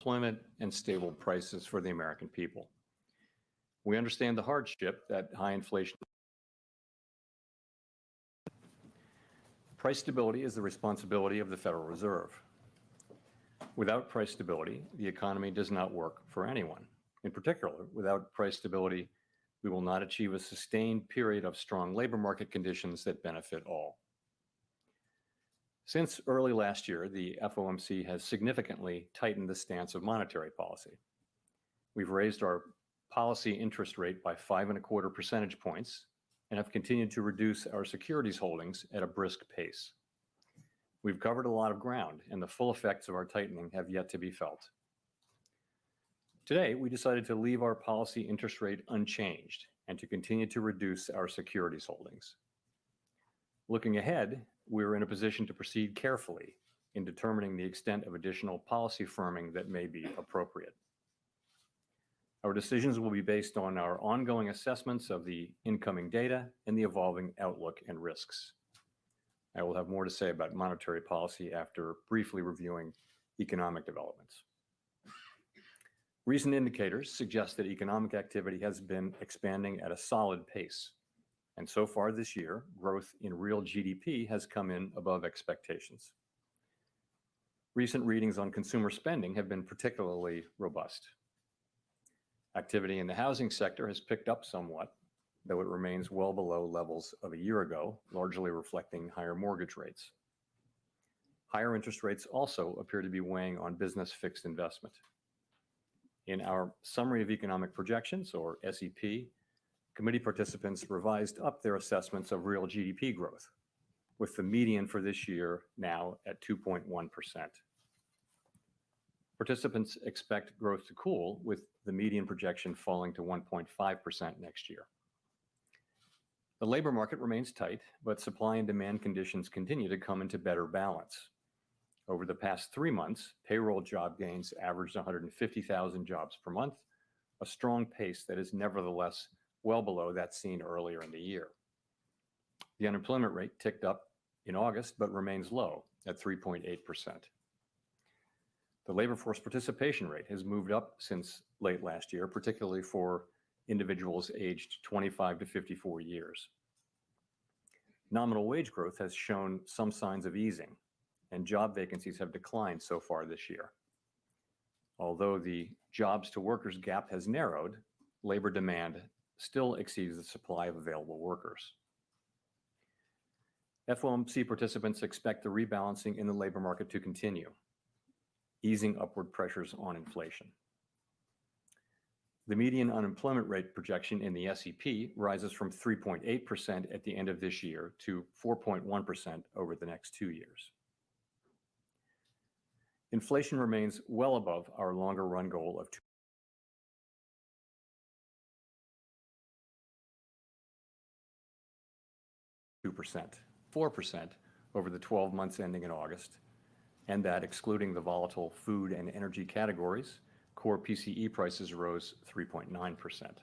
employment and stable prices for the American people. We understand the hardship that high inflation. Price stability is the responsibility of the Federal Reserve. Without price stability, the economy does not work for anyone. In particular, without price stability, we will not achieve a sustained period of strong labor market conditions that benefit all. Since early last year, the FOMC has significantly tightened the stance of monetary policy. We've raised our policy interest rate by 5.25 percentage points and have continued to reduce our securities holdings at a brisk pace. We've covered a lot of ground, and the full effects of our tightening have yet to be felt. Today, we decided to leave our policy interest rate unchanged and to continue to reduce our securities holdings. Looking ahead, we're in a position to proceed carefully in determining the extent of additional policy firming that may be appropriate. Our decisions will be based on our ongoing assessments of the incoming data and the evolving outlook and risks. I will have more to say about monetary policy after briefly reviewing economic developments. Recent indicators suggest that economic activity has been expanding at a solid pace. And so far this year, growth in real GDP has come in above expectations. Recent readings on consumer spending have been particularly robust. Activity in the housing sector has picked up somewhat, though it remains well below levels of a year ago, largely reflecting higher mortgage rates. Higher interest rates also appear to be weighing on business fixed investment. In our Summary of Economic Projections, or SEP, committee participants revised up their assessments of real GDP growth, with the median for this year now at 2.1%. Participants expect growth to cool, with the median projection falling to 1.5% next year. The labor market remains tight, but supply and demand conditions continue to come into better balance. Over the past 3 months, payroll job gains averaged 150,000 jobs per month, a strong pace that is nevertheless well below that seen earlier in the year. The unemployment rate ticked up in August, but remains low at 3.8%. The labor force participation rate has moved up since late last year, particularly for individuals aged 25 to 54 years. Nominal wage growth has shown some signs of easing, and job vacancies have declined so far this year. Although the jobs to workers gap has narrowed, labor demand still exceeds the supply of available workers. FOMC participants expect the rebalancing in the labor market to continue, easing upward pressures on inflation. The median unemployment rate projection in the SEP rises from 3.8% at the end of this year to 4.1% over the next 2 years. Inflation remains well above our longer run goal of 2%, 4% over the 12 months ending in August, and that excluding the volatile food and energy categories, core PCE prices rose 3.9%.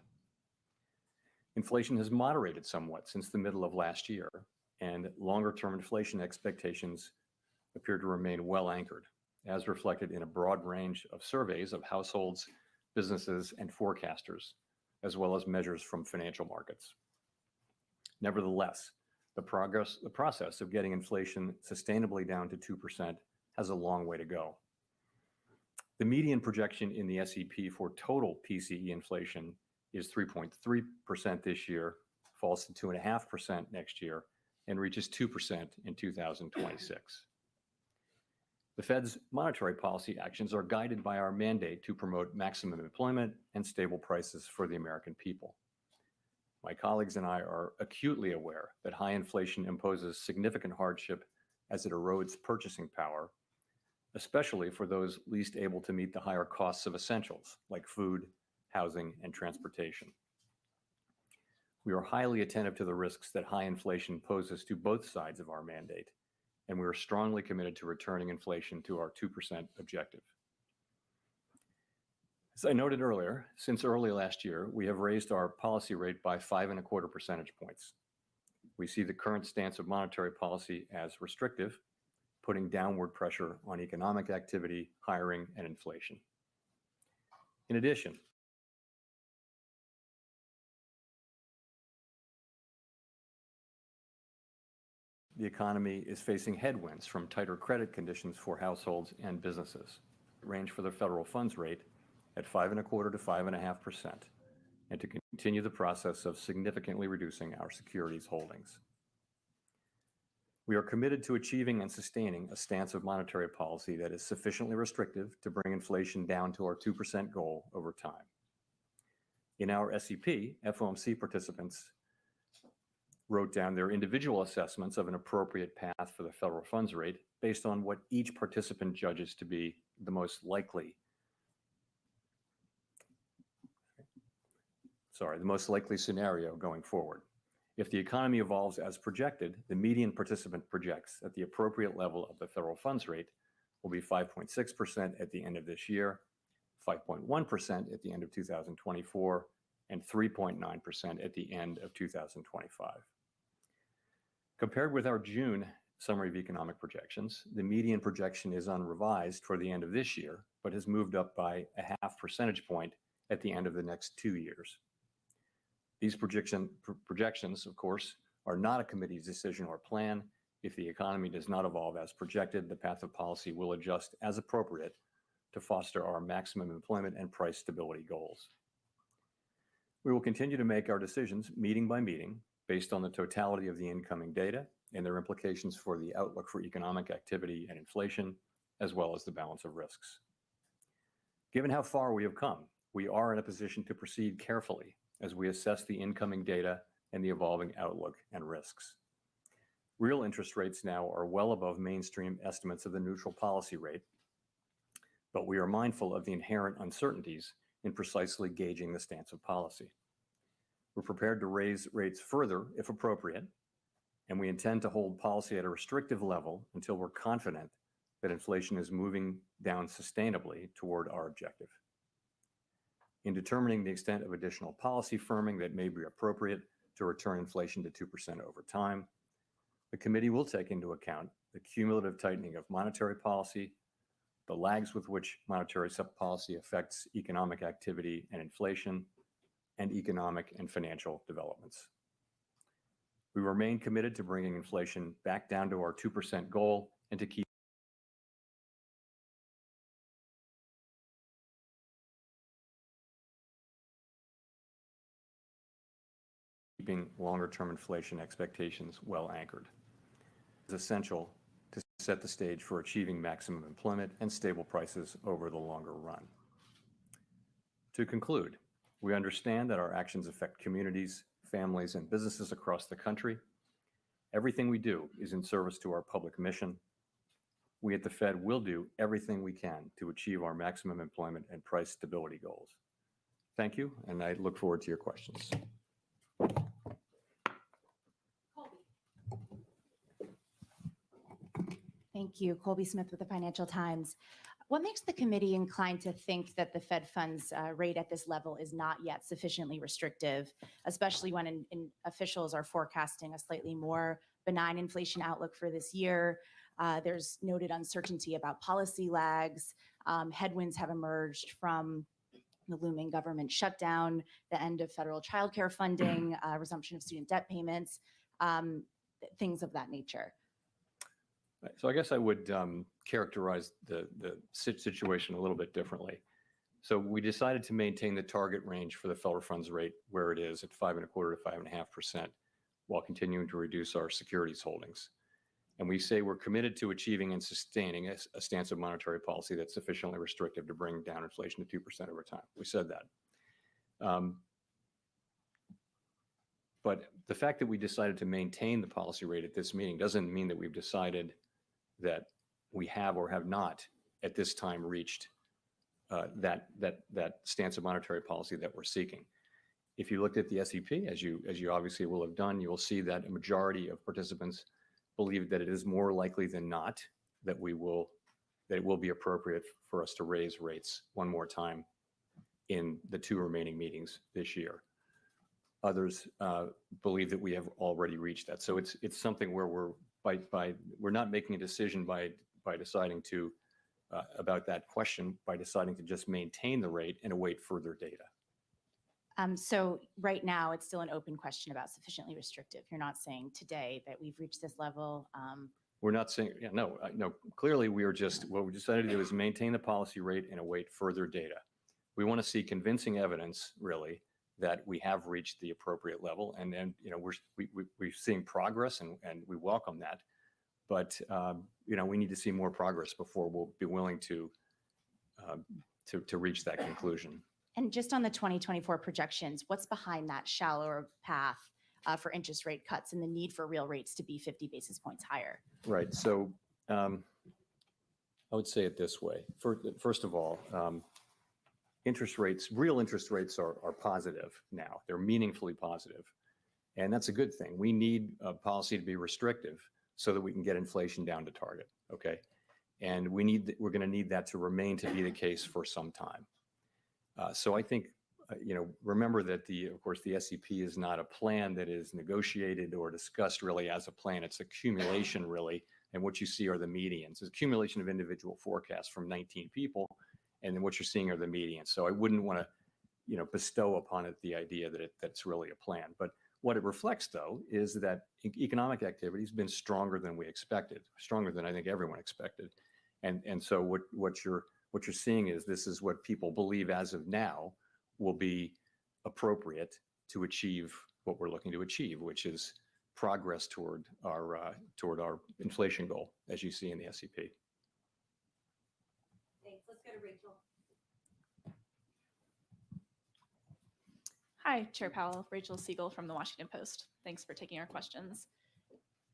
Inflation has moderated somewhat since the middle of last year, and longer-term inflation expectations appear to remain well anchored, as reflected in a broad range of surveys of households, businesses, and forecasters, as well as measures from financial markets. Nevertheless, the process of getting inflation sustainably down to 2% has a long way to go. The median projection in the SEP for total PCE inflation is 3.3% this year, falls to 2.5% next year, and reaches 2% in 2026. The Fed's monetary policy actions are guided by our mandate to promote maximum employment and stable prices for the American people. My colleagues and I are acutely aware that high inflation imposes significant hardship as it erodes purchasing power, especially for those least able to meet the higher costs of essentials like food, housing, and transportation. We are highly attentive to the risks that high inflation poses to both sides of our mandate, and we are strongly committed to returning inflation to our 2% objective. As I noted earlier, since early last year, we have raised our policy rate by 5.25 percentage points. We see the current stance of monetary policy as restrictive, putting downward pressure on economic activity, hiring, and inflation. In addition, the economy is facing headwinds from tighter credit conditions for households and businesses. Range for the federal funds rate at 5.25% to 5.5%, and to continue the process of significantly reducing our securities holdings. We are committed to achieving and sustaining a stance of monetary policy that is sufficiently restrictive to bring inflation down to our 2% goal over time. In our SEP, FOMC participants wrote down their individual assessments of an appropriate path for the federal funds rate based on what each participant judges to be the most likely scenario going forward. If the economy evolves as projected, the median participant projects that the appropriate level of the federal funds rate will be 5.6% at the end of this year, 5.1% at the end of 2024, and 3.9% at the end of 2025. Compared with our June summary of economic projections, the median projection is unrevised for the end of this year, but has moved up by a half percentage point at the end of the next 2 years. These projections, of course, are not a committee's decision or plan. If the economy does not evolve as projected, the path of policy will adjust as appropriate to foster our maximum employment and price stability goals. We will continue to make our decisions meeting by meeting based on the totality of the incoming data and their implications for the outlook for economic activity and inflation, as well as the balance of risks. Given how far we have come, we are in a position to proceed carefully as we assess the incoming data and the evolving outlook and risks. Real interest rates now are well above mainstream estimates of the neutral policy rate, but we are mindful of the inherent uncertainties in precisely gauging the stance of policy. We're prepared to raise rates further if appropriate, and we intend to hold policy at a restrictive level until we're confident that inflation is moving down sustainably toward our objective. In determining the extent of additional policy firming that may be appropriate to return inflation to 2% over time, the committee will take into account the cumulative tightening of monetary policy, the lags with which monetary policy affects economic activity and inflation, and economic and financial developments. We remain committed to bringing inflation back down to our 2% goal and to keeping longer-term inflation expectations well anchored. It is essential to set the stage for achieving maximum employment and stable prices over the longer run. To conclude, we understand that our actions affect communities, families, and businesses across the country. Everything we do is in service to our public mission. We at the Fed will do everything we can to achieve our maximum employment and price stability goals. Thank you, and I look forward to your questions. Thank you. Colby Smith with the Financial Times. What makes the committee inclined to think that the Fed funds rate at this level is not yet sufficiently restrictive, especially when officials are forecasting a slightly more benign inflation outlook for this year? There's noted uncertainty about policy lags. Headwinds have emerged from the looming government shutdown, the end of federal childcare funding, resumption of student debt payments, things of that nature. So I guess I would characterize the situation a little bit differently. So we decided to maintain the target range for the federal funds rate where it is at 5.25% to 5.5%, while continuing to reduce our securities holdings. And we say we're committed to achieving and sustaining a stance of monetary policy that's sufficiently restrictive to bring down inflation to 2% over time. We said that. But the fact that we decided to maintain the policy rate at this meeting doesn't mean that we've decided that we have or have not at this time reached that stance of monetary policy that we're seeking. If you looked at the SEP, as you obviously will have done, you will see that a majority of participants believe that it is more likely than not that it will be appropriate for us to raise rates one more time in the 2 remaining meetings this year. Others believe that we have already reached that. So it's something where we're not making a decision by deciding to about that question by deciding to just maintain the rate and await further data. So right now, it's still an open question about sufficiently restrictive. You're not saying today that we've reached this level. We're not saying, yeah, no, no, clearly we are just, what we decided to do is maintain the policy rate and await further data. We want to see convincing evidence, really, that we have reached the appropriate level. And then, we're seeing progress and we welcome that. But, we need to see more progress before we'll be willing to reach that conclusion. And just on the 2024 projections, what's behind that shallower path for interest rate cuts and the need for real rates to be 50 basis points higher? Right. So I would say it this way. First of all, real interest rates are positive now. They're meaningfully positive. And that's a good thing. We need a policy to be restrictive so that we can get inflation down to target. Okay. And we're going to need that to remain to be the case for some time. So I think, remember that of course, the SEP is not a plan that is negotiated or discussed really as a plan. It's accumulation really. And what you see are the medians. It's accumulation of individual forecasts from 19 people. And then what you're seeing are the medians. So I wouldn't want to, bestow upon it the idea that that's really a plan. But what it reflects, though, is that economic activity has been stronger than we expected, stronger than I think everyone expected. And so what you're seeing is this is what people believe as of now will be appropriate to achieve what we're looking to achieve, which is progress toward our inflation goal, as you see in the SEP. Thanks. Let's go to Rachel. Hi, Chair Powell. Rachel Siegel from the Washington Post. Thanks for taking our questions.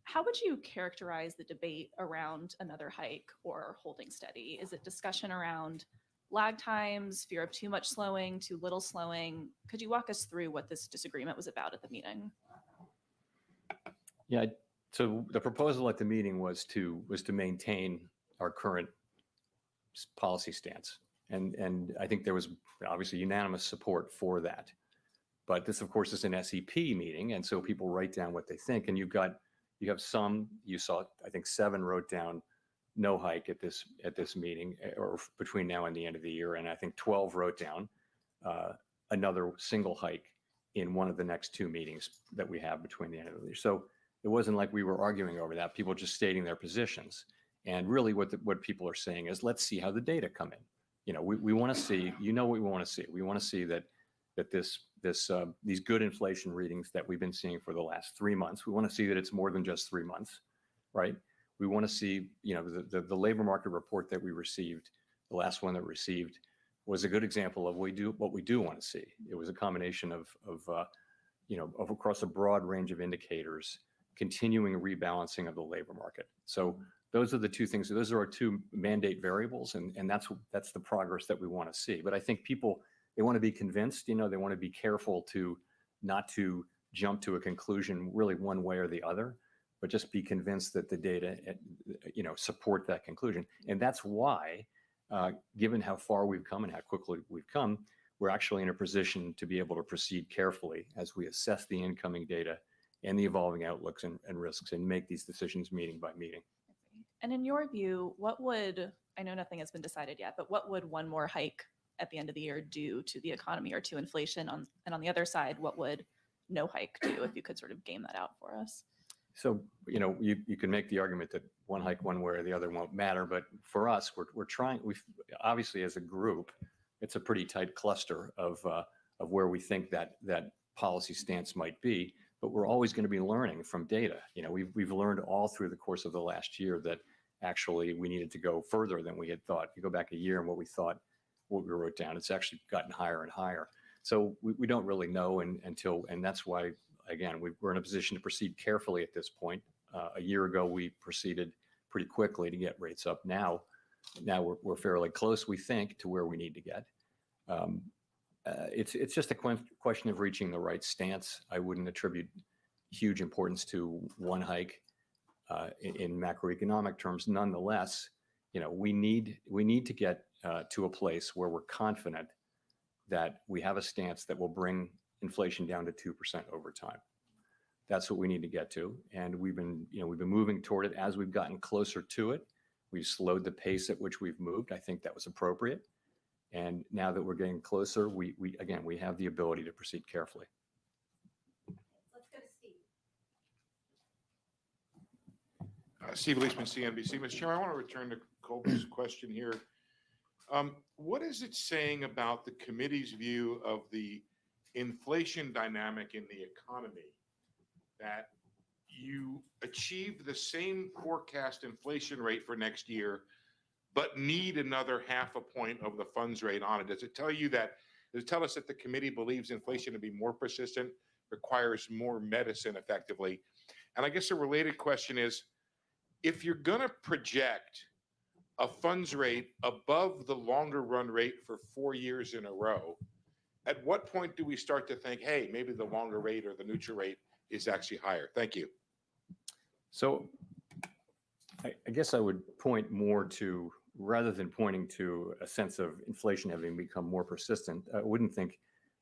How would you characterize the debate around another hike or holding steady? Is it discussion around lag times, fear of too much slowing, too little slowing? Could you walk us through what this disagreement was about at the meeting? Yeah, so the proposal at the meeting was to maintain our current policy stance. And I think there was obviously unanimous support for that. But this, of course, is an SEP meeting. And so people write down what they think. And you have some, you saw, I think 7 wrote down no hike at this meeting or between now and the end of the year. And I think 12 wrote down another single hike in one of the next 2 meetings that we have between the end of the year. So it wasn't like we were arguing over that, people just stating their positions. And really what people are saying is, let's see how the data come in. We want to see, what we want to see. We want to see that these good inflation readings that we've been seeing for the last 3 months, we want to see that it's more than just 3 months, right? We want to see, the labor market report that we received, the last one that we received, was a good example of what we do want to see. It was a combination of across a broad range of indicators, continuing rebalancing of the labor market. So those are the 2 things. Those are our 2 mandate variables, and that's the progress that we want to see. But I think people, they want to be convinced, they want to be careful not to jump to a conclusion really one way or the other, but just be convinced that the data, support that conclusion. And that's why, given how far we've come and how quickly we've come, we're actually in a position to be able to proceed carefully as we assess the incoming data and the evolving outlooks and risks and make these decisions meeting by meeting. And in your view, I know nothing has been decided yet, but what would one more hike at the end of the year do to the economy or to inflation? And on the other side, what would no hike do, if you could sort of game that out for us? So, you can make the argument that one hike one way or the other won't matter. But for us, we're trying, obviously as a group, it's a pretty tight cluster of where we think that policy stance might be. But we're always going to be learning from data. We've learned all through the course of the last year that actually we needed to go further than we had thought. You go back a year and what we wrote down, it's actually gotten higher and higher. So we don't really know and that's why, again, we're in a position to proceed carefully at this point. A year ago, we proceeded pretty quickly to get rates up. Now we're fairly close, we think, to where we need to get. It's just a question of reaching the right stance. I wouldn't attribute huge importance to one hike in macroeconomic terms. Nonetheless, we need to get to a place where we're confident that we have a stance that will bring inflation down to 2% over time. That's what we need to get to, and we've been moving toward it as we've gotten closer to it. We've slowed the pace at which we've moved. I think that was appropriate. And now that we're getting closer, we have the ability to proceed carefully. Let's go to Steve. Steve Leishman, CNBC. Mr. Chairman, I want to return to Colby's question here. What is it saying about the committee's view of the inflation dynamic in the economy that you achieve the same forecast inflation rate for next year, but need another 0.5 point of the funds rate on it? Does it tell you that, does it tell us that the committee believes inflation to be more persistent, requires more medicine effectively? And I guess a related question is, if you're going to project a funds rate above the longer run rate for 4 years in a row, at what point do we start to think, hey, maybe the longer rate or the neutral rate is actually higher? Thank you. So I guess I would point more to, rather than pointing to a sense of inflation having become more persistent, I wouldn't think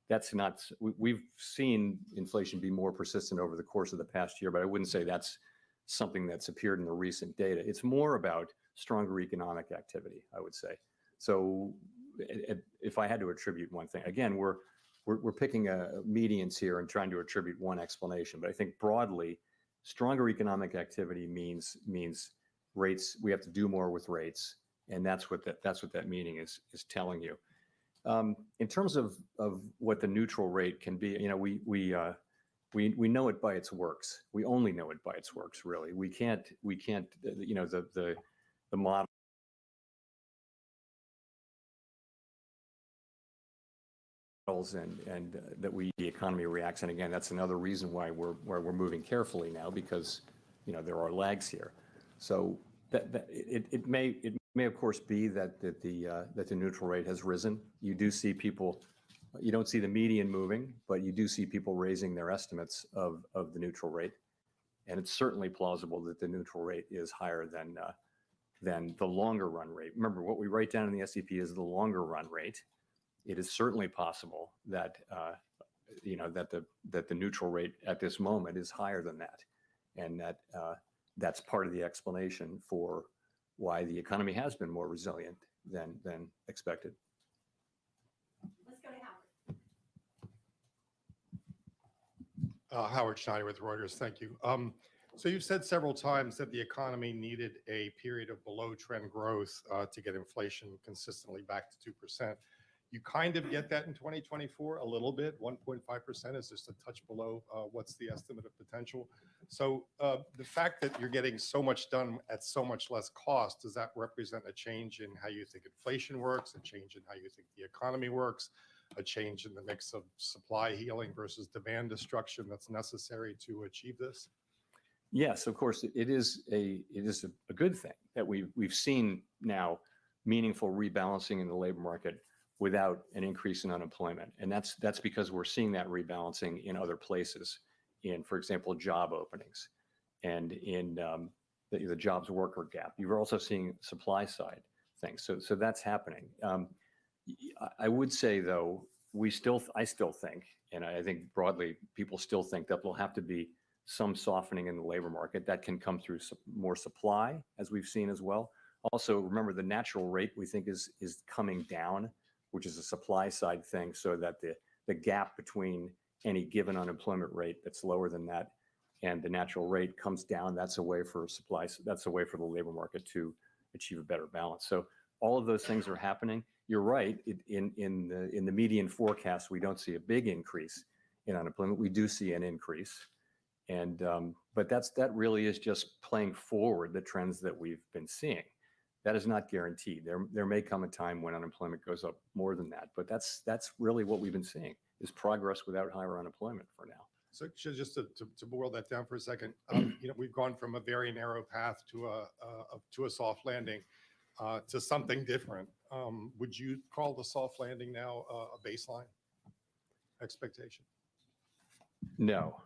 that's not, we've seen inflation be more persistent over the course of the past year, but I wouldn't say that's something that's appeared in the recent data. It's more about stronger economic activity, I would say. So if I had to attribute one thing, again, we're picking medians here and trying to attribute one explanation, but I think broadly, stronger economic activity means rates. We have to do more with rates, and that's what that meaning is telling you. In terms of what the neutral rate can be, you know, we know it by its works. We only know it by its works, really. We can't, you know, the model and that the economy reacts. And again, that's another reason why we're moving carefully now, because, you know, there are lags here. So that it may of course be that the neutral rate has risen. You do see people. You don't see the median moving, but you do see people raising their estimates of the neutral rate. And it's certainly plausible that the neutral rate is higher than the longer run rate. Remember, what we write down in the SEP is the longer run rate. It is certainly possible that you know, that the neutral rate at this moment is higher than that, and that's part of the explanation for why the economy has been more resilient than expected. Let's go to Howard. Howard Schneider with Reuters. Thank you. So you've said several times that the economy needed a period of below trend growth to get inflation consistently back to 2%. You kind of get that in 2024 a little bit. 1.5% is just a touch below what's the estimate of potential. So the fact that you're getting so much done at so much less cost, does that represent a change in how you think inflation works, a change in how you think the economy works, a change in the mix of supply healing versus demand destruction that's necessary to achieve this? Yes, of course, it is a good thing that we've seen now meaningful rebalancing in the labor market without an increase in unemployment, and that's because we're seeing that rebalancing in other places, in, for example, job openings, and in the jobs worker gap. You're also seeing supply side things, so that's happening. I would say, though, I still think, and I think broadly people still think, that there'll have to be some softening in the labor market that can come through more supply, as we've seen as well. Also, remember, the natural rate we think is coming down, which is a supply side thing, so that the gap between any given unemployment rate that's lower than that and the natural rate comes down. That's a way for supplies. That's a way for the labor market to achieve a better balance. So all of those things are happening. You're right. In the median forecast, we don't see a big increase in unemployment. We do see an increase, and but that really is just playing forward the trends that we've been seeing. That is not guaranteed. There may come a time when unemployment goes up more than that, but that's really what we've been seeing, is progress without higher unemployment for now. So just to boil that down for a second, you know, we've gone from a very narrow path to a soft landing to something different. Would you call the soft landing now a baseline expectation? No,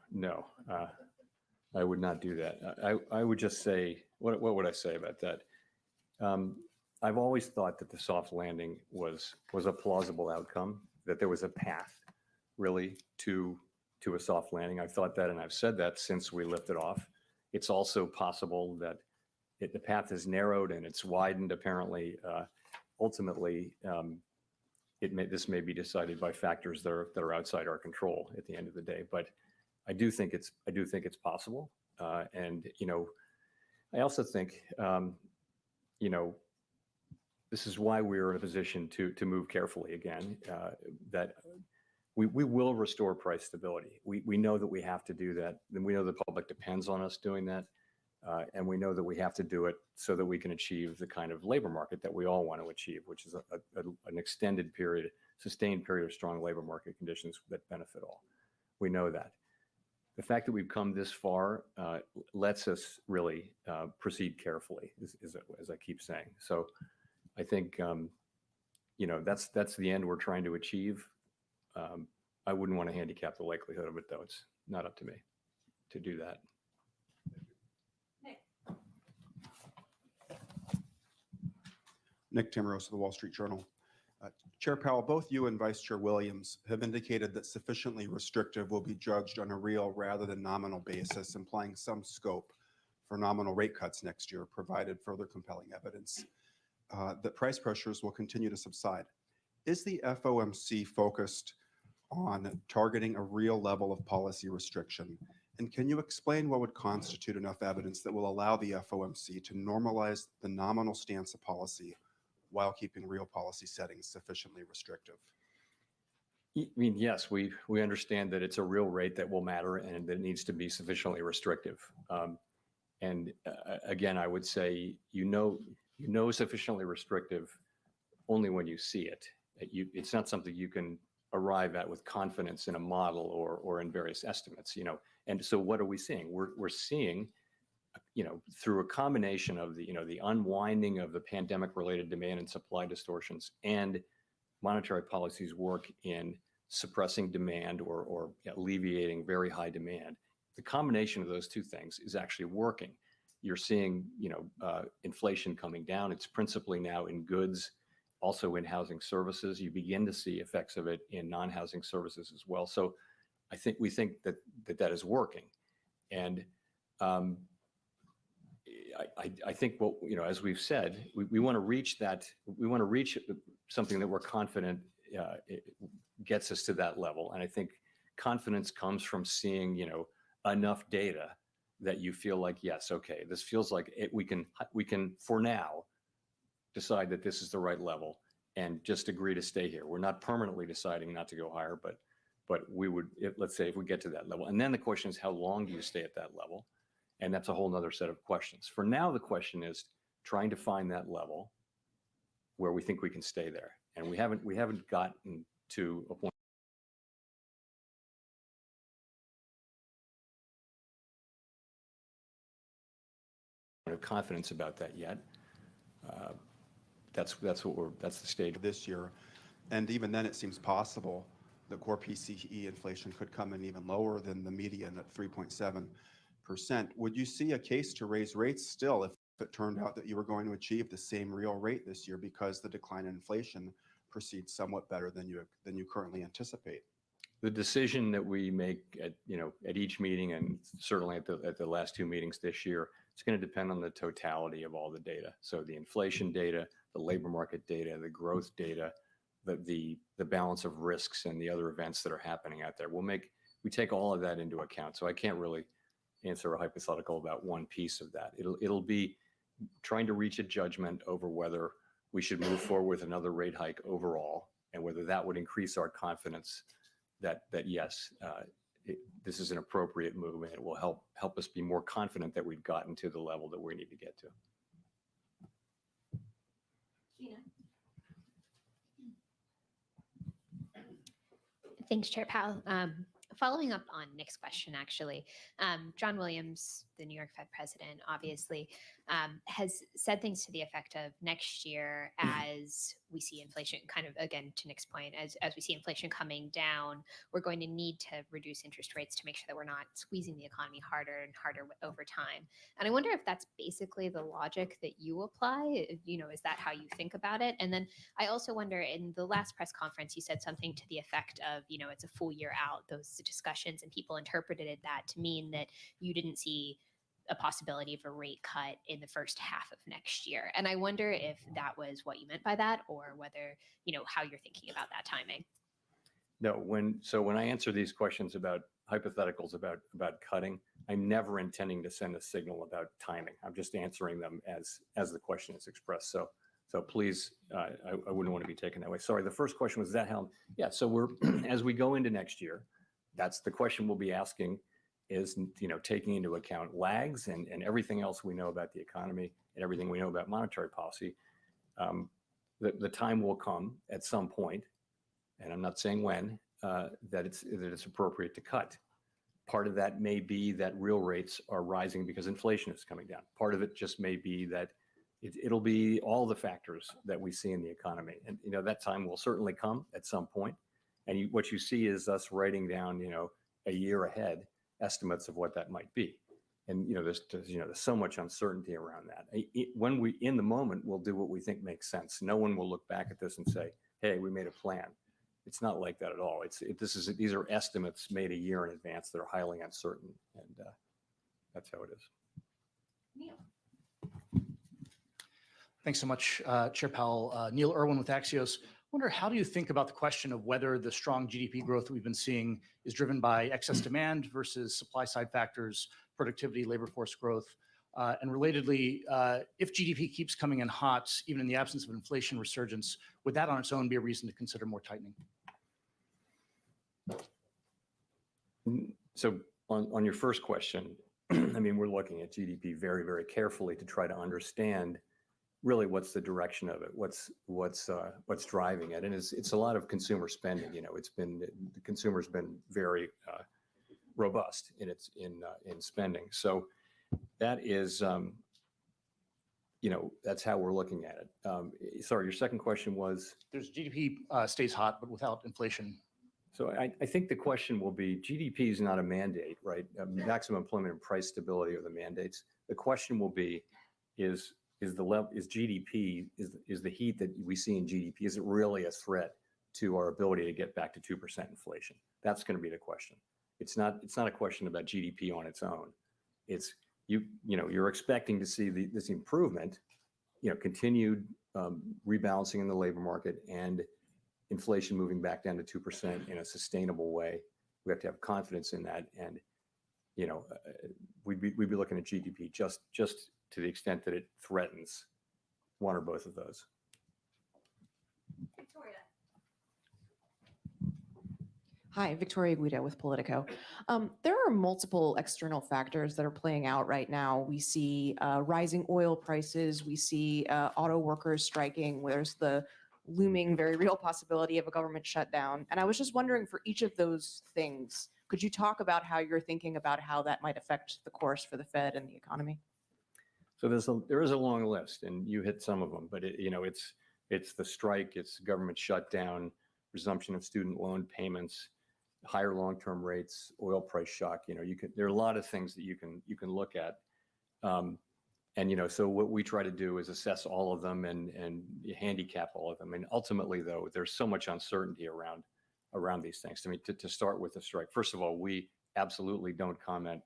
I would not do that. I would just say, what would I say about that? I've always thought that the soft landing was a plausible outcome, that there was a path really to a soft landing. I've thought that, and I've said that since we lifted off. It's also possible that the path has narrowed and it's widened apparently. Ultimately, this may be decided by factors that are outside our control at the end of the day. But I do think it's possible. And I also think this is why we're in a position to move carefully again. That we will restore price stability. We know that we have to do that, and we know the public depends on us doing that. And we know that we have to do it so that we can achieve the kind of labor market that we all want to achieve, which is an extended period, sustained period of strong labor market conditions that benefit all. We know that. The fact that we've come this far lets us really proceed carefully, as I keep saying. So I think, that's the end we're trying to achieve. I wouldn't want to handicap the likelihood of it, though. It's not up to me to do that. Nick Timros of the Wall Street Journal. Chair Powell, both you and Vice Chair Williams have indicated that sufficiently restrictive will be judged on a real rather than nominal basis, implying some scope for nominal rate cuts next year, provided further compelling evidence that price pressures will continue to subside. Is the FOMC focused on targeting a real level of policy restriction? And can you explain what would constitute enough evidence that will allow the FOMC to normalize the nominal stance of policy while keeping real policy settings sufficiently restrictive? I mean, yes, we understand that it's a real rate that will matter and that it needs to be sufficiently restrictive. Again, I would say, sufficiently restrictive only when you see it. It's not something you can arrive at with confidence in a model or in various estimates, And so what are we seeing? We're seeing, through a combination of the unwinding of the pandemic-related demand and supply distortions and monetary policies work in suppressing demand or alleviating very high demand. The combination of those two things is actually working. You're seeing, inflation coming down. It's principally now in goods, also in housing services. You begin to see effects of it in non-housing services as well. So we think that is working. And I think as we've said, we want to reach that. We want to reach something that we're confident it gets us to that level. And I think confidence comes from seeing, enough data that you feel like, yes, okay, this feels like we can for now decide that this is the right level and just agree to stay here. We're not permanently deciding not to go higher, but we would, let's say if we get to that level. And then the question is, how long do you stay at that level? And that's a whole nother set of questions. For now, the question is trying to find that level where we think we can stay there. And we haven't gotten to a point of confidence about that yet. That's the stage This year, and even then it seems possible that core PCE inflation could come in even lower than the median at 3.7%. Would you see a case to raise rates still if it turned out that you were going to achieve the same real rate this year because the decline in inflation proceeds somewhat better than you currently anticipate? The decision that we make at each meeting, and certainly at the last two meetings this year, it's going to depend on the totality of all the data. So the inflation data, the labor market data, the growth data, the balance of risks and the other events that are happening out there. We take all of that into account. So I can't really answer a hypothetical about one piece of that. It'll be trying to reach a judgment over whether we should move forward with another rate hike overall, and whether that would increase our confidence that yes, this is an appropriate move, and it will help us be more confident that we've gotten to the level that we need to get to. Gina. Thanks, Chair Powell. Following up on Nick's question, actually, John Williams, the New York Fed president, obviously has said things to the effect of next year, as we see inflation kind of, again, to Nick's point, as we see inflation coming down, we're going to need to reduce interest rates to make sure that we're not squeezing the economy harder and harder over time. And I wonder if that's basically the logic that you apply, is that how you think about it? And then I also wonder, in the last press conference, you said something to the effect of, it's a full year out, those discussions, and people interpreted that to mean that you didn't see a possibility of a rate cut in the first half of next year. And I wonder if that was what you meant by that, or whether, how you're thinking about that timing. No, when I answer these questions about hypotheticals about cutting, I'm never intending to send a signal about timing. I'm just answering them as the question is expressed. So please, I wouldn't want to be taken that way. Sorry, the first question was that how? Yeah, so we're as we go into next year, that's the question we'll be asking is, taking into account lags and everything else we know about the economy and everything we know about monetary policy. The time will come at some point, and I'm not saying when, that it's appropriate to cut. Part of that may be that real rates are rising because inflation is coming down. Part of it just may be that it'll be all the factors that we see in the economy. And, that time will certainly come at some point. And what you see is us writing down, a year ahead estimates of what that might be. And, there's so much uncertainty around that. In the moment, we'll do what we think makes sense. No one will look back at this and say, hey, we made a plan. It's not like that at all. These are estimates made a year in advance that are highly uncertain, and that's how it is. Neil. Thanks so much, Chair Powell. Neil Irwin with Axios. Wonder, how do you think about the question of whether the strong GDP growth that we've been seeing is driven by excess demand versus supply side factors, productivity, labor force growth? And relatedly, if GDP keeps coming in hot, even in the absence of inflation resurgence, would that on its own be a reason to consider more tightening? So on your first question, we're looking at GDP very, very carefully to try to understand really what's the direction of it, what's driving it, and it's a lot of consumer spending. The consumer's been very robust in spending. So that is, that's how we're looking at it. Sorry, your second question was? There's GDP stays hot, but without inflation. So I think the question will be, GDP is not a mandate, right? Maximum employment and price stability are the mandates. The question will be, is GDP, is the heat that we see in GDP, is it really a threat to our ability to get back to 2% inflation? That's going to be the question. It's not a question about GDP on its own. It's you're expecting to see this improvement, continued rebalancing in the labor market and inflation moving back down to 2% in a sustainable way. We have to have confidence in that, and we'd be looking at GDP just to the extent that it threatens one or both of those. Victoria. Hi, Victoria Guida with Politico. There are multiple external factors that are playing out right now. We see rising oil prices. We see auto workers striking. There's the looming, very real possibility of a government shutdown. And I was just wondering, for each of those things, could you talk about how you're thinking about how that might affect the course for the Fed and the economy? So there is a long list, and you hit some of them, but it's the strike, it's government shutdown, resumption of student loan payments, higher long-term rates, oil price shock. There are a lot of things that you can look at, and so what we try to do is assess all of them and handicap all of them. And ultimately, though, there's so much uncertainty around these things. To start with the strike, first of all, we absolutely don't comment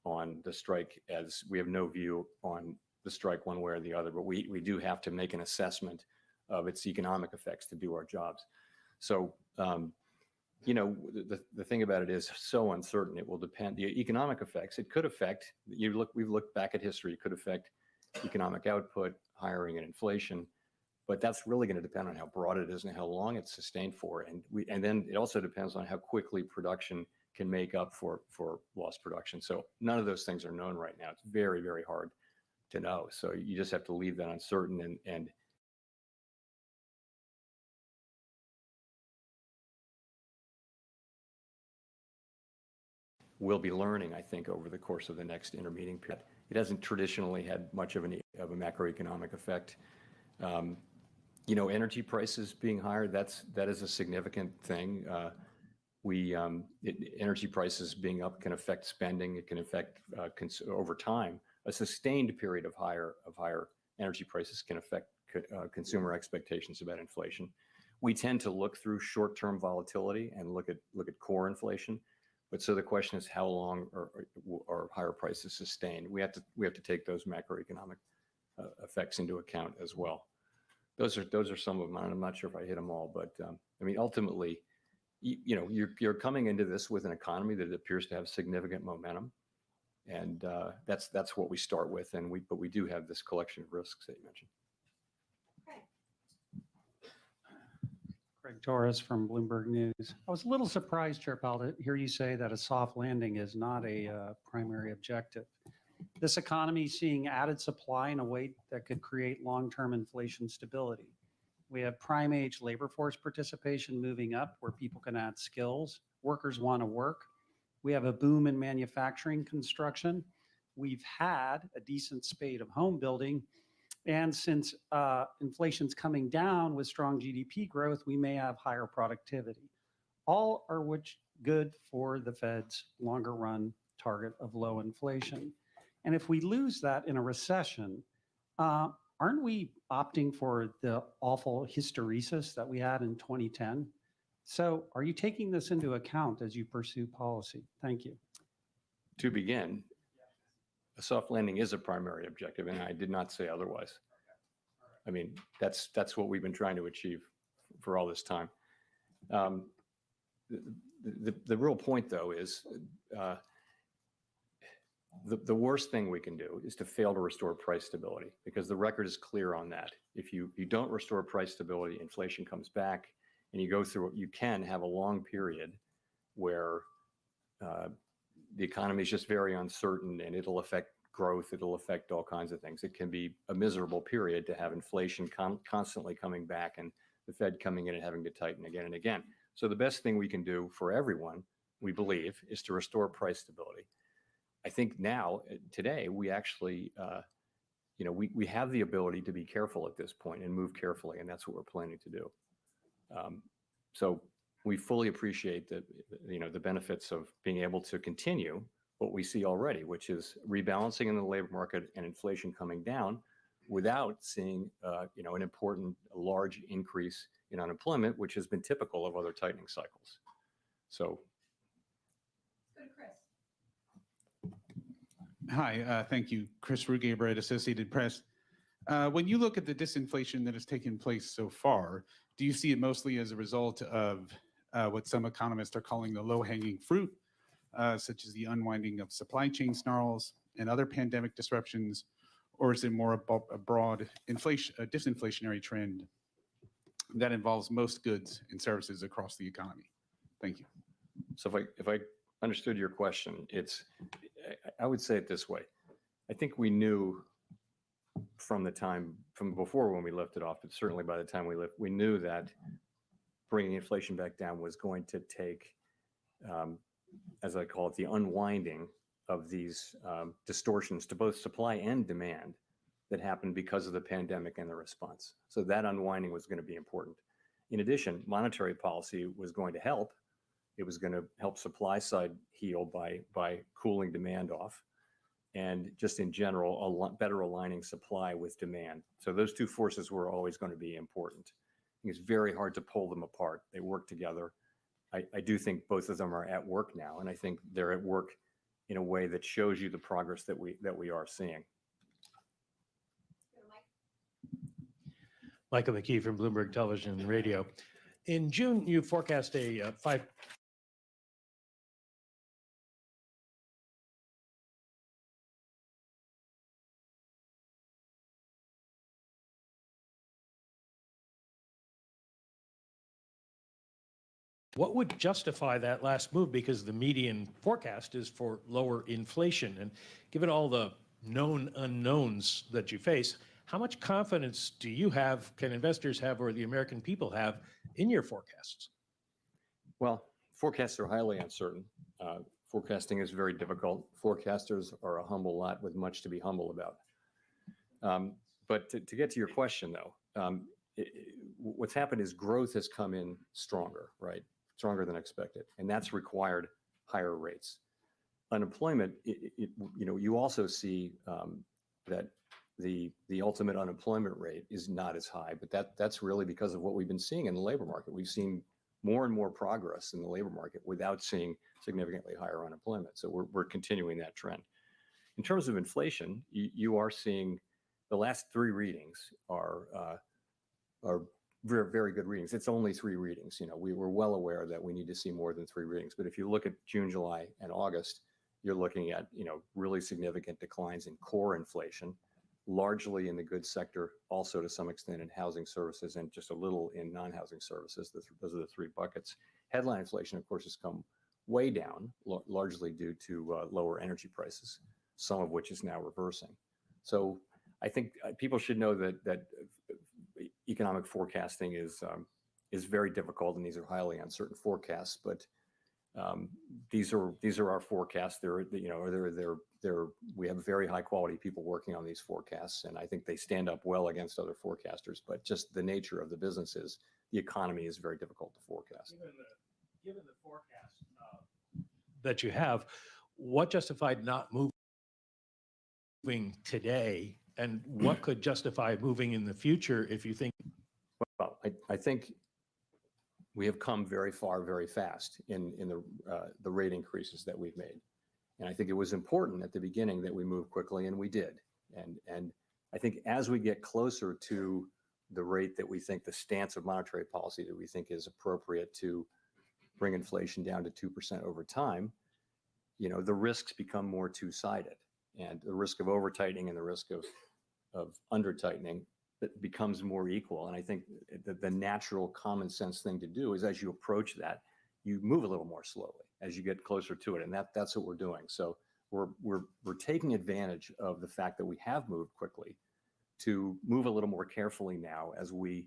on the strike, as we have no view on the strike one way or the other, but we do have to make an assessment of its economic effects to do our jobs. So, the thing about it is so uncertain. It will depend. The economic effects, it could affect, we've looked back at history, it could affect economic output, hiring, and inflation, but that's really going to depend on how broad it is and how long it's sustained for. And then it also depends on how quickly production can make up for lost production. So none of those things are known right now. It's very, very hard to know. So you just have to leave that uncertain, and we'll be learning, I think, over the course of the next intermeeting period. It hasn't traditionally had much of a macroeconomic effect. Energy prices being higher, that is a significant thing. Energy prices being up can affect spending. It can affect over time. A sustained period of higher energy prices can affect consumer expectations about inflation. We tend to look through short-term volatility and look at core inflation, But so the question is, how long are higher prices sustained? We have to take those macroeconomic effects into account as well. Those are some of them. I'm not sure if I hit them all, but I mean, ultimately, you're coming into this with an economy that appears to have significant momentum, and that's what we start with. But we do have this collection of risks that you mentioned. Craig Torres from Bloomberg News. I was a little surprised, Chair Powell, to hear you say that a soft landing is not a primary objective. This economy is seeing added supply in a way that could create long-term inflation stability. We have prime age labor force participation moving up where people can add skills. Workers want to work. We have a boom in manufacturing construction. We've had a decent spate of home building. And since inflation's coming down with strong GDP growth, we may have higher productivity. All are which good for the Fed's longer run target of low inflation. And if we lose that in a recession, aren't we opting for the awful hysteresis that we had in 2010? So are you taking this into account as you pursue policy? Thank you. To begin, a soft landing is a primary objective, and I did not say otherwise. I mean, that's what we've been trying to achieve for all this time. The real point, though, is the worst thing we can do is to fail to restore price stability, because the record is clear on that. If you don't restore price stability, inflation comes back, and you go through it, you can have a long period where the economy is just very uncertain, and it'll affect growth. It'll affect all kinds of things. It can be a miserable period to have inflation constantly coming back and the Fed coming in and having to tighten again and again. So the best thing we can do for everyone, we believe, is to restore price stability. I think now, today, we actually, we have the ability to be careful at this point and move carefully, and that's what we're planning to do. So we fully appreciate that, the benefits of being able to continue what we see already, which is rebalancing in the labor market and inflation coming down without seeing, an important large increase in unemployment, which has been typical of other tightening cycles. So. Hi, thank you. Chris Rugaber at Associated Press. When you look at the disinflation that has taken place so far, do you see it mostly as a result of what some economists are calling the low-hanging fruit, such as the unwinding of supply chain snarls and other pandemic disruptions, or is it more a broad disinflationary trend that involves most goods and services across the economy? Thank you. So if I understood your question, I would say it this way. I think we knew from before when we lifted off, but certainly by the time we knew that bringing inflation back down was going to take, as I call it, the unwinding of these distortions to both supply and demand that happened because of the pandemic and the response. So that unwinding was going to be important. In addition, monetary policy was going to help. It was going to help supply side heal by cooling demand off, and just in general, a lot better aligning supply with demand. So those two forces were always going to be important. It's very hard to pull them apart. They work together. I do think both of them are at work now, and I think they're at work in a way that shows you the progress that we are seeing. Michael McKee from Bloomberg Television and Radio. In June, you forecast a 5. What would justify that last move? Because the median forecast is for lower inflation. And given all the known unknowns that you face, how much confidence do you have, can investors have, or the American people have in your forecasts? Well, forecasts are highly uncertain. Forecasting is very difficult. Forecasters are a humble lot with much to be humble about. But to get to your question, though, what's happened is growth has come in stronger, right? Stronger than expected, and that's required higher rates. Unemployment, you also see that the ultimate unemployment rate is not as high, but that's really because of what we've been seeing in the labor market. We've seen more and more progress in the labor market without seeing significantly higher unemployment. So we're continuing that trend. In terms of inflation, you are seeing the last 3 readings are very, very good readings. It's only 3 readings. You know, we were well aware that we need to see more than 3 readings. But if you look at June, July, and August, you're looking at, you know, really significant declines in core inflation, largely in the goods sector, also to some extent in housing services, and just a little in non-housing services. Those are the 3 buckets. Headline inflation, of course, has come way down, largely due to lower energy prices, some of which is now reversing. So I think people should know that economic forecasting is very difficult, and these are highly uncertain forecasts. But these are our forecasts. We have very high quality people working on these forecasts, and I think they stand up well against other forecasters. But just the nature of the business is the economy is very difficult to forecast. Given the forecast that you have, what justified not moving today, and what could justify moving in the future if you think? Well, I think we have come very far, very fast in the rate increases that we've made. And I think it was important at the beginning that we move quickly, and we did. And I think as we get closer to the rate that we think, the stance of monetary policy that we think is appropriate to bring inflation down to 2% over time, you know, the risks become more two-sided. And the risk of over-tightening and the risk of under-tightening that becomes more equal. And I think the natural common sense thing to do is, as you approach that, you move a little more slowly as you get closer to it. And that's what we're doing. So we're taking advantage of the fact that we have moved quickly to move a little more carefully now as we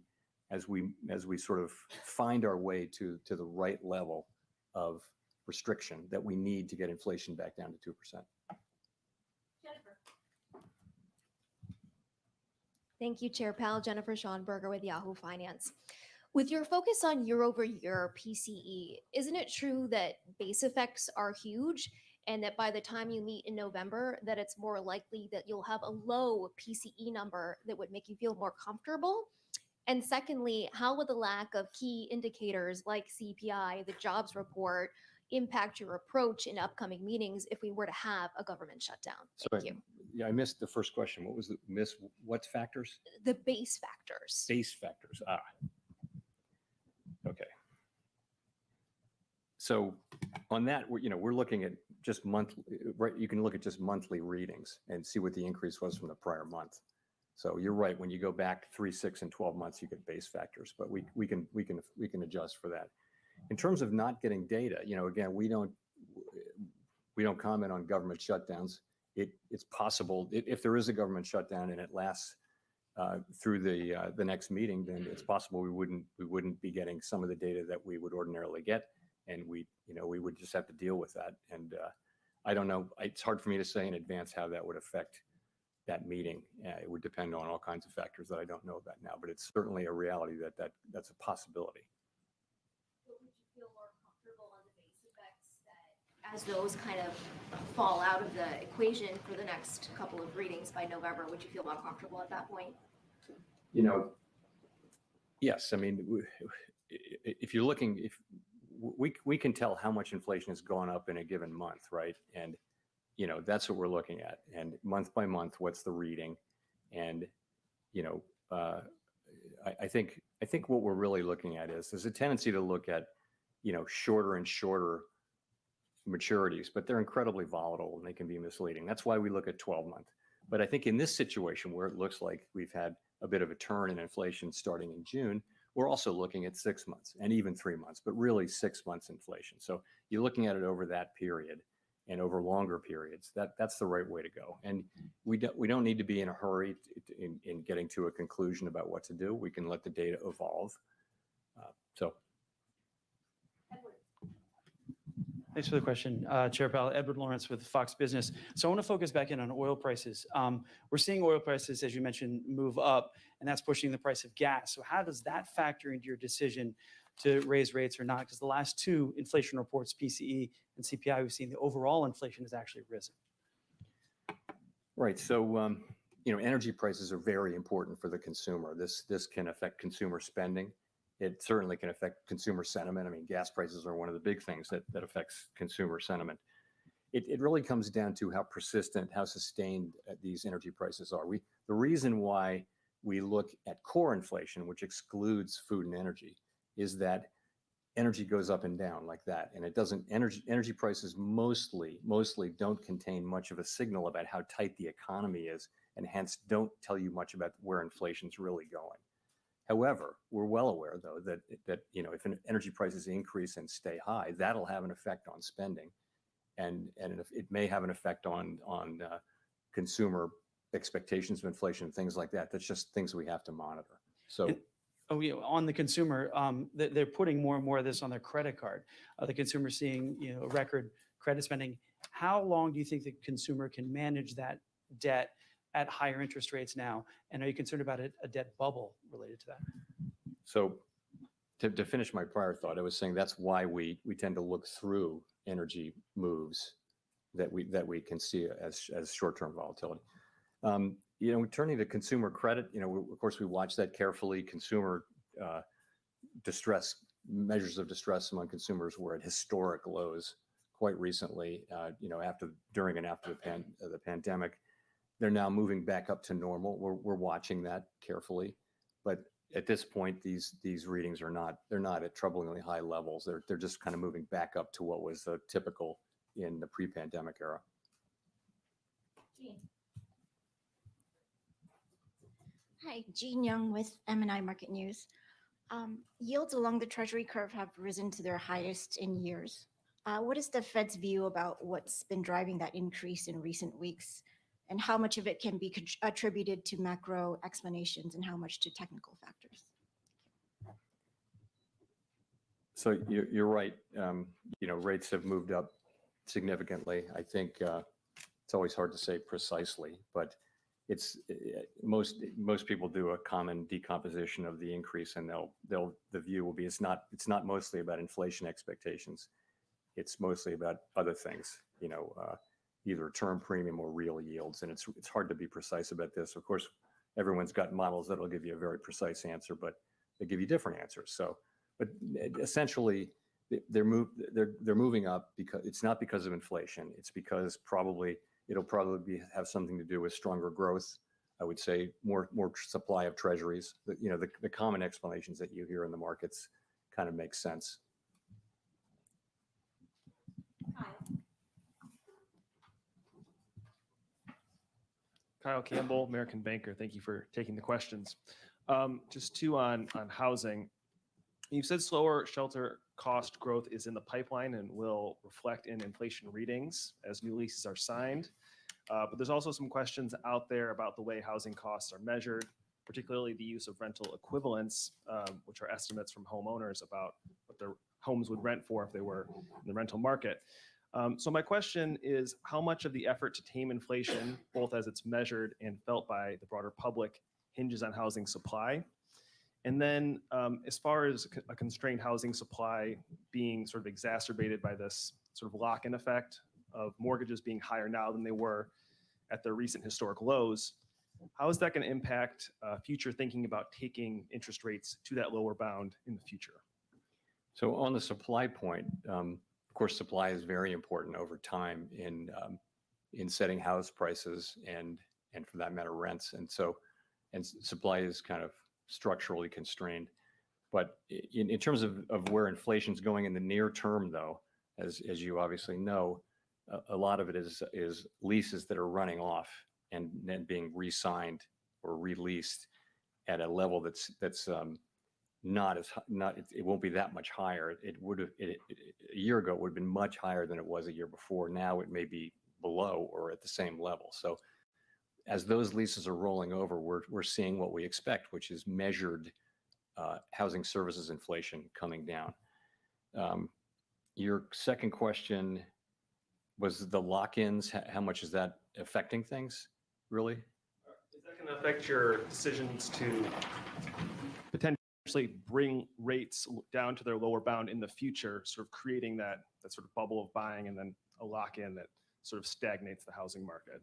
sort of find our way to the right level of restriction that we need to get inflation back down to 2%. Thank you, Chair Powell. Jennifer Schonberger with Yahoo Finance. With your focus on year-over-year PCE, isn't it true that base effects are huge, and that by the time you meet in November, that it's more likely that you'll have a low PCE number that would make you feel more comfortable? And secondly, how would the lack of key indicators like CPI, the jobs report, impact your approach in upcoming meetings if we were to have a government shutdown? Thank you. Yeah, I missed the first question. What was the what factors? The base factors. Base factors. Okay. So on that, we're looking at just monthly, right? You can look at just monthly readings and see what the increase was from the prior month. So you're right. When you go back 3, 6, and 12 months, you get base factors, but we can adjust for that. In terms of not getting data, again, we don't comment on government shutdowns. It's possible if there is a government shutdown and it lasts through the next meeting, then it's possible we wouldn't be getting some of the data that we would ordinarily get, and we would just have to deal with that. And I don't know. It's hard for me to say in advance how that would affect that meeting. It would depend on all kinds of factors that I don't know about now, but it's certainly a reality that's a possibility. As those kind of fall out of the equation for the next couple of readings by November, would you feel more comfortable at that point? Yes. I mean, if you're looking, if we can tell how much inflation has gone up in a given month, right? And that's what we're looking at. And month by month, what's the reading? And I think what we're really looking at is there's a tendency to look at shorter and shorter maturities, but they're incredibly volatile and they can be misleading. That's why we look at 12-month. But I think in this situation where it looks like we've had a bit of a turn in inflation starting in June, we're also looking at 6 months and even 3 months, but really 6 months inflation. So you're looking at it over that period and over longer periods. That's the right way to go. And we don't need to be in a hurry in getting to a conclusion about what to do. We can let the data evolve. Thanks for the question, Chair Powell. Edward Lawrence with Fox Business. So I want to focus back in on oil prices. We're seeing oil prices, as you mentioned, move up, and that's pushing the price of gas. So how does that factor into your decision to raise rates or not? Because the last 2 inflation reports, PCE and CPI, we've seen the overall inflation has actually risen. Right. So, energy prices are very important for the consumer. This can affect consumer spending. It certainly can affect consumer sentiment. I mean, gas prices are one of the big things that affects consumer sentiment. It really comes down to how persistent, how sustained these energy prices are. The reason why we look at core inflation, which excludes food and energy, is that energy goes up and down like that, and it doesn't. Energy prices mostly don't contain much of a signal about how tight the economy is, and hence don't tell you much about where inflation's really going. However, we're well aware, though, that if energy prices increase and stay high, that'll have an effect on spending, and it may have an effect on consumer expectations of inflation and things like that. That's just things we have to monitor. So. On the consumer, they're putting more and more of this on their credit card. The consumer seeing, record credit spending. How long do you think the consumer can manage that debt at higher interest rates now? And are you concerned about a debt bubble related to that? So to finish my prior thought, I was saying that's why we tend to look through energy moves that we can see as short-term volatility. Turning to consumer credit, of course, we watch that carefully. Consumer distress, measures of distress among consumers were at historic lows quite recently, during and after the pandemic. They're now moving back up to normal. We're watching that carefully. But at this point, these readings they're not at troublingly high levels. They're just kind of moving back up to what was typical in the pre-pandemic era. Hi, Jean Young with M&I Market News. Yields along the Treasury curve have risen to their highest in years. What is the Fed's view about what's been driving that increase in recent weeks, and how much of it can be attributed to macro explanations and how much to technical factors? So you're right. Rates have moved up significantly. I think it's always hard to say precisely, but most people do a common decomposition of the increase, and the view will be it's not mostly about inflation expectations. It's mostly about other things, either term premium or real yields, and it's hard to be precise about this. Of course, everyone's got models that'll give you a very precise answer, but they give you different answers. So, but essentially, they're moving up because it's not because of inflation. It's because it'll probably have something to do with stronger growth. I would say more supply of treasuries. The common explanations that you hear in the markets kind of make sense. Kyle Campbell, American Banker. Thank you for taking the questions. Just two on housing. You said slower shelter cost growth is in the pipeline and will reflect in inflation readings as new leases are signed. But there's also some questions out there about the way housing costs are measured, particularly the use of rental equivalents, which are estimates from homeowners about what their homes would rent for if they were in the rental market. So my question is, how much of the effort to tame inflation, both as it's measured and felt by the broader public, hinges on housing supply? And then as far as a constrained housing supply being sort of exacerbated by this sort of lock-in effect of mortgages being higher now than they were at their recent historic lows, how is that going to impact future thinking about taking interest rates to that lower bound in the future? So on the supply point, of course, supply is very important over time in setting house prices and for that matter, rents. And supply is kind of structurally constrained. But in terms of where inflation's going in the near term, though, as you obviously know, a lot of it is leases that are running off and then being re-signed or released at a level that's not it won't be that much higher. A year ago it would have been much higher than it was a year before. Now it may be below or at the same level. So as those leases are rolling over, we're seeing what we expect, which is measured housing services inflation coming down. Your second question was the lock-ins. How much is that affecting things, really? Is that going to affect your decisions to potentially bring rates down to their lower bound in the future, sort of creating that sort of bubble of buying and then a lock-in that sort of stagnates the housing market?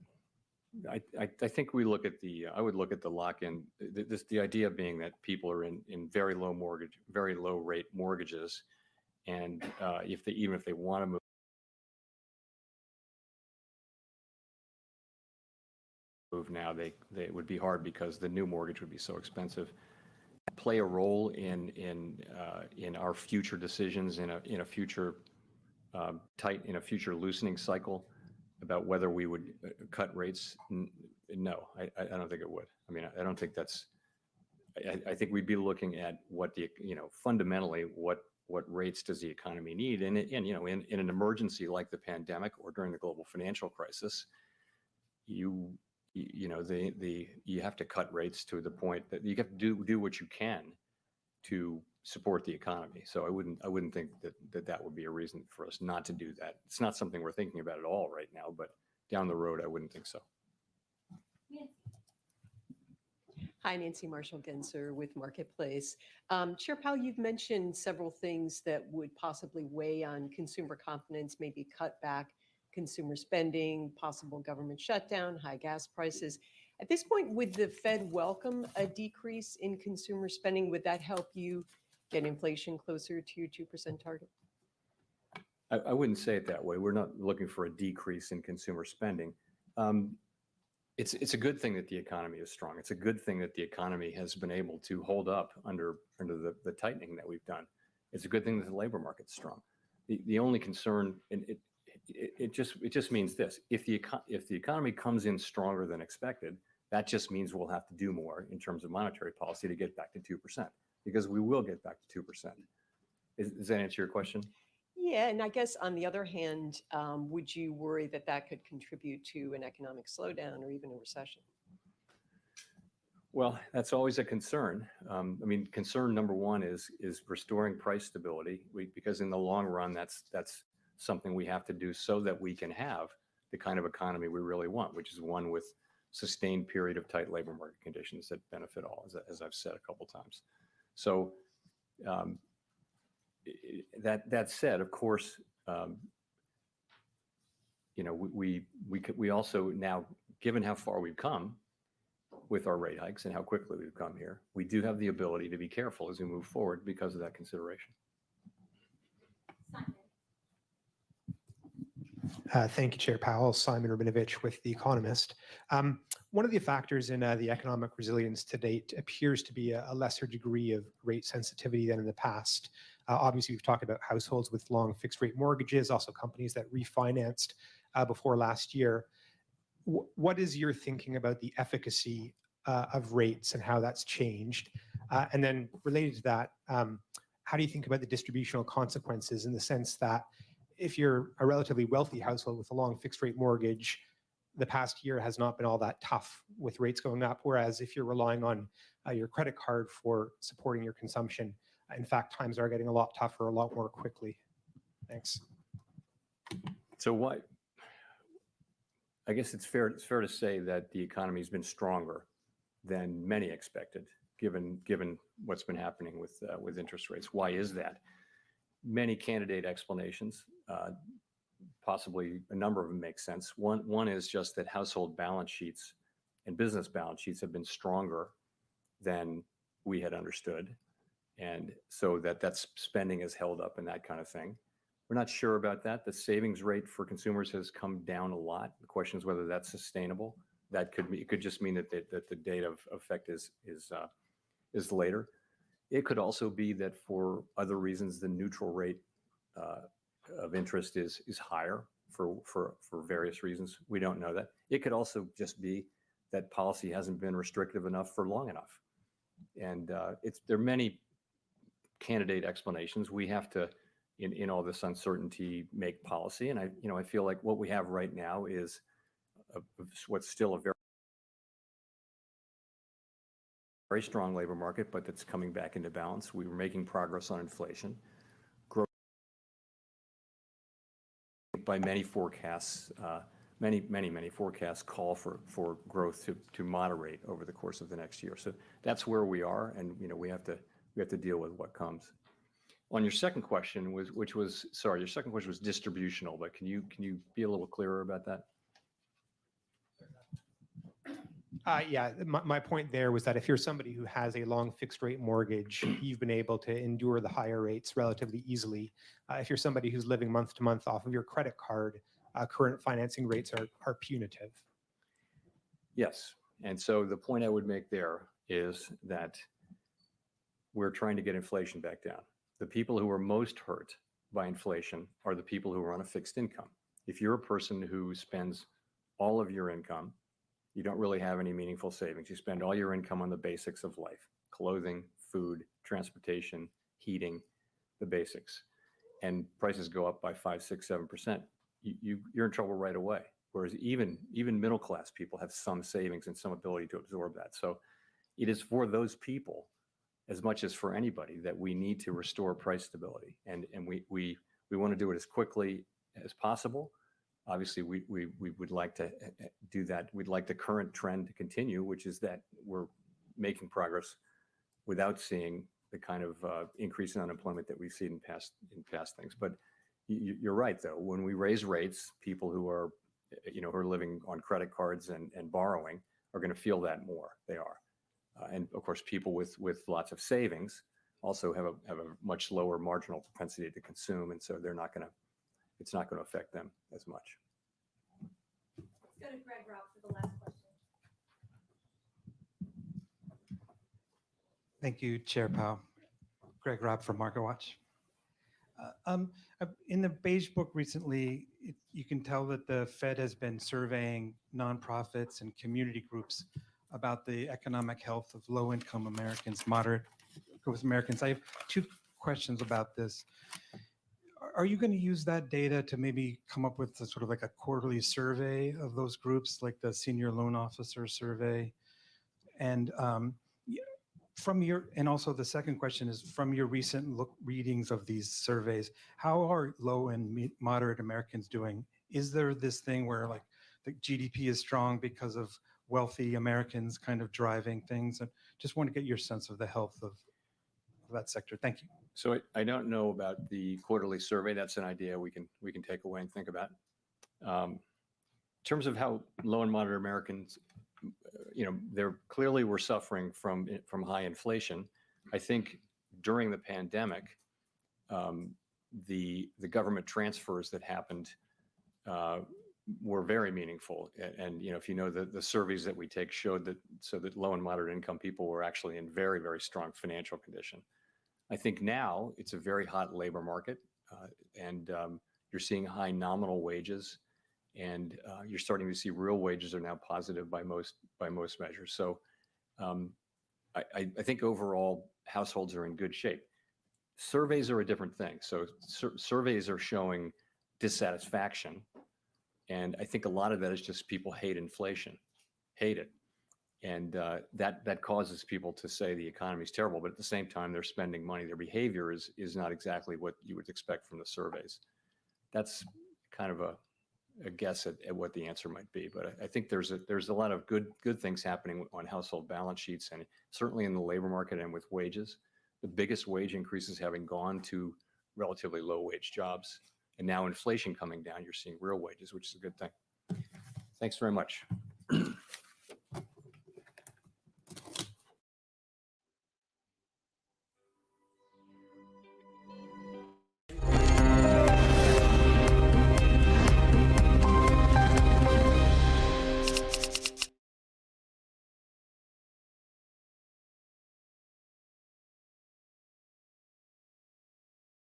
I think we look at I would look at the lock-in, the idea being that people are in very low rate mortgages. And even if they want to move now, they would be hard because the new mortgage would be so expensive. Play a role in our future decisions in a future loosening cycle about whether we would cut rates. No, I don't think it would. I mean, I don't think that's. I think we'd be looking at what fundamentally what rates does the economy need, and in an emergency like the pandemic or during the global financial crisis, you have to cut rates to the point that you have to do what you can to support the economy. So I wouldn't think that would be a reason for us not to do that. It's not something we're thinking about at all right now, but down the road, I wouldn't think so. Hi, Nancy Marshall-Genzer with Marketplace. Chair Powell, you've mentioned several things that would possibly weigh on consumer confidence, maybe cut back consumer spending, possible government shutdown, high gas prices. At this point, would the Fed welcome a decrease in consumer spending? Would that help you get inflation closer to your 2% target? I wouldn't say it that way. We're not looking for a decrease in consumer spending. It's a good thing that the economy is strong. It's a good thing that the economy has been able to hold up under the tightening that we've done. It's a good thing that the labor market's strong. The only concern, and it just means this: if the economy comes in stronger than expected, that just means we'll have to do more in terms of monetary policy to get back to 2%, because we will get back to 2%. Does that answer your question? Yeah, and I guess on the other hand, would you worry that that could contribute to an economic slowdown or even a recession? Well, that's always a concern. I mean, concern number one is restoring price stability, because in the long run, that's something we have to do so that we can have the kind of economy we really want, which is one with sustained period of tight labor market conditions that benefit all, as I've said a couple times. So that said, of course, we also now, given how far we've come with our rate hikes and how quickly we've come here, we do have the ability to be careful as we move forward because of that consideration. Thank you, Chair Powell. Simon Rabinovich with The Economist. One of the factors in the economic resilience to date appears to be a lesser degree of rate sensitivity than in the past. Obviously, we've talked about households with long fixed rate mortgages, also companies that refinanced before last year. What is your thinking about the efficacy of rates and how that's changed? And then related to that, how do you think about the distributional consequences, in the sense that if you're a relatively wealthy household with a long fixed rate mortgage, the past year has not been all that tough with rates going up, whereas if you're relying on your credit card for supporting your consumption, in fact, times are getting a lot tougher, a lot more quickly. Thanks. So I guess it's fair to say that the economy has been stronger than many expected, given what's been happening with interest rates. Why is that? Many candidate explanations. Possibly a number of them make sense. One is just that household balance sheets and business balance sheets have been stronger than we had understood, and so that's spending is held up and that kind of thing. We're not sure about that. The savings rate for consumers has come down a lot. The question is whether that's sustainable. It could just mean that the date of effect is later. It could also be that for other reasons, the neutral rate of interest is higher for various reasons. We don't know that. It could also just be that policy hasn't been restrictive enough for long enough. And there are many candidate explanations. We have to, in all this uncertainty, make policy. And I feel like what we have right now is what's still a very strong labor market, but that's coming back into balance. We were making progress on inflation. Growth by many forecasts, many forecasts call for growth to moderate over the course of the next year. So that's where we are, and we have to deal with what comes. On your second question your second question was distributional, but can you be a little clearer about that? Yeah, my point there was that if you're somebody who has a long fixed rate mortgage, you've been able to endure the higher rates relatively easily. If you're somebody who's living month to month off of your credit card, current financing rates are punitive. Yes. And so the point I would make there is that we're trying to get inflation back down. The people who are most hurt by inflation are the people who are on a fixed income. If you're a person who spends all of your income, you don't really have any meaningful savings. You spend all your income on the basics of life: clothing, food, transportation, heating, the basics. And prices go up by 5, 6, 7%. You're in trouble right away. Whereas even middle class people have some savings and some ability to absorb that. So it is for those people, as much as for anybody, that we need to restore price stability. And we want to do it as quickly as possible. Obviously, we would like to do that. We'd like the current trend to continue, which is that we're making progress without seeing the kind of increase in unemployment that we've seen in past things. But you're right, though. When we raise rates, people who are who are living on credit cards and borrowing are going to feel that more. They are. And of course, people with lots of savings also have a much lower marginal propensity to consume, and so it's not going to affect them as much. Let's go to Greg Robb for the last question. Thank you, Chair Powell. Greg Robb from MarketWatch. In the Beige Book recently, you can tell that the Fed has been surveying nonprofits and community groups about the economic health of low-income Americans, moderate-income Americans. I have two questions about this. Are you going to use that data to maybe come up with sort of like a quarterly survey of those groups, like the Senior Loan Officer Survey? And and also the second question is, from your recent readings of these surveys, how are low and moderate Americans doing? Is there this thing where like the GDP is strong because of wealthy Americans kind of driving things? And just want to get your sense of the health of that sector. Thank you. So I don't know about the quarterly survey. That's an idea we can take away and think about. In terms of how low and moderate Americans, they're clearly were suffering from high inflation. I think during the pandemic, the government transfers that happened were very meaningful. And if you know the surveys that we take showed that low and moderate income people were actually in very, very strong financial condition. I think now it's a very hot labor market, and you're seeing high nominal wages, and you're starting to see real wages are now positive by most measures. So I think overall households are in good shape. Surveys are a different thing. So surveys are showing dissatisfaction, and I think a lot of that is just people hate inflation, hate it. And that causes people to say the economy is terrible, but at the same time, they're spending money. Their behavior is not exactly what you would expect from the surveys. That's kind of a guess at what the answer might be. But I think there's a lot of good things happening on household balance sheets, and certainly in the labor market and with wages. The biggest wage increases having gone to relatively low wage jobs, and now inflation coming down, you're seeing real wages, which is a good thing. Thanks very much.